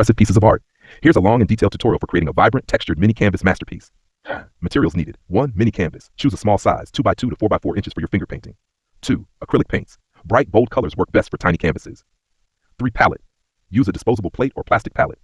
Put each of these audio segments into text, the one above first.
expressive pieces of art. Here's a long and detailed tutorial for creating a vibrant, textured mini canvas masterpiece. Materials needed. 1. Mini canvas. Choose a small size, 2x2 to 4x4 inches for your finger painting. 2. Acrylic paints. Bright, bold colors work best for tiny canvases. 3. Palette. Use a disposable plate or plastic palette.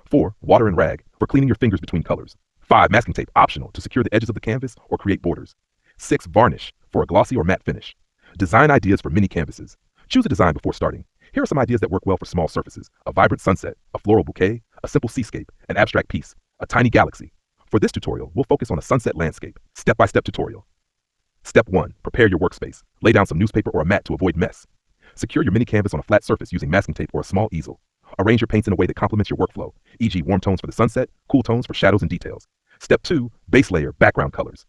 4. Water and rag for cleaning your fingers between colors. 5. Masking tape, optional, to secure the edges of the canvas or create borders. 6. Varnish for a glossy or matte finish. Design ideas for mini canvases. Choose a design before starting. Here are some ideas that work well for small surfaces: a vibrant sunset, a floral bouquet, a simple seascape, an abstract piece, a tiny galaxy. For this tutorial, we'll focus on a sunset landscape. Step-by-step tutorial. Step 1. Prepare your workspace. Lay down some newspaper or a mat to avoid mess. Secure your mini canvas on a flat surface using masking tape or a small easel. Arrange your paints in a way that complements your workflow, e.g. warm tones for the sunset, cool tones for shadows and details. Step 2. Base layer, background colors.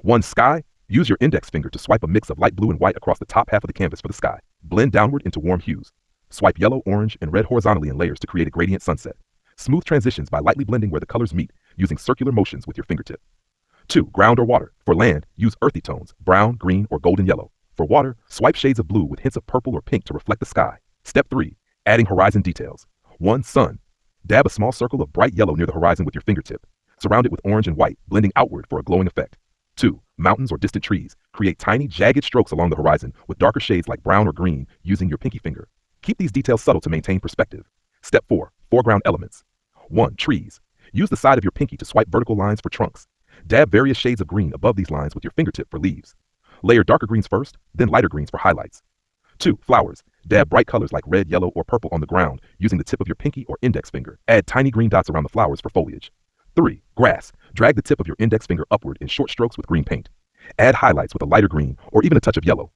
1. Sky. Use your index finger to swipe a mix of light blue and white across the top half of the canvas for the sky. Blend downward into warm hues. Swipe yellow, orange, and red horizontally in layers to create a gradient sunset. Smooth transitions by lightly blending where the colors meet using circular motions with your fingertip. 2. Ground or water. For land, use earthy tones, brown, green, or golden yellow. For water, swipe shades of blue with hints of purple or pink to reflect the sky. Step 3. Adding horizon details. 1. Sun. Dab a small circle of bright yellow near the horizon with your fingertip. Surround it with orange and white, blending outward for a glowing effect. 2. Mountains or distant trees. Create tiny, jagged strokes along the horizon with darker shades like brown or green using your pinky finger. Keep these details subtle to maintain perspective. Step 4. Foreground elements. 1. Trees. Use the side of your pinky to swipe vertical lines for trunks. Dab various shades of green above these lines with your fingertip for leaves. Layer darker greens first, then lighter greens for highlights. 2. Flowers. Dab bright colors like red, yellow, or purple on the ground using the tip of your pinky or index finger. Add tiny green dots around the flowers for foliage. 3. Grass. Drag the tip of your index finger upward in short strokes with green paint. Add highlights with a lighter green or even a touch of yellow.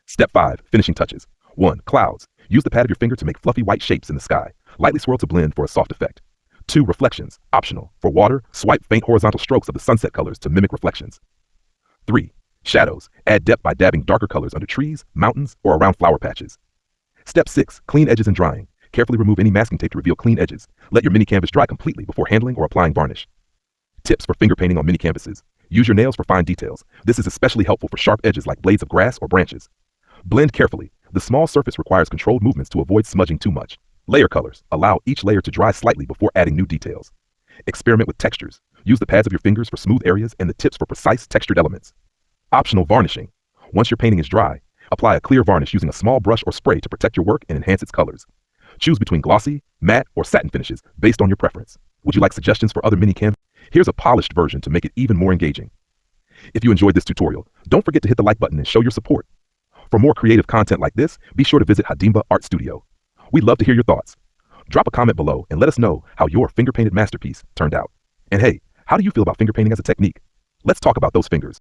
Step 5. Finishing touches. 1. Clouds. Use the pad of your finger to make fluffy white shapes in the sky. Lightly swirl to blend for a soft effect. 2. Reflections. Optional. For water, swipe faint horizontal strokes of the sunset colors to mimic reflections. 3. Shadows. Add depth by dabbing darker colors under trees, mountains, or around flower patches. Step 6. Clean edges and drying. Carefully remove any masking tape to reveal clean edges. Let your mini canvas dry completely before handling or applying varnish. Tips for finger painting on mini canvases. Use your nails for fine details. This is especially helpful for sharp edges like blades of grass or branches. Blend carefully. The small surface requires controlled movements to avoid smudging too much. Layer colors. Allow each layer to dry slightly before adding new details. Experiment with textures. Use the pads of your fingers for smooth areas and the tips for precise textured elements. Optional varnishing. Once your painting is dry, apply a clear varnish using a small brush or spray to protect your work and enhance its colors. Choose between glossy, matte, or satin finishes based on your preference. Would you like suggestions for other mini canvases? Here's a polished version to make it even more engaging. If you enjoyed this tutorial, don't forget to hit the like button and show your support. For more creative content like this, be sure to visit Hadimba Art Studio. We'd love to hear your thoughts. Drop a comment below and let us know how your finger-painted masterpiece turned out. And hey, how do you feel about finger painting as a technique? Let's talk about those fingers.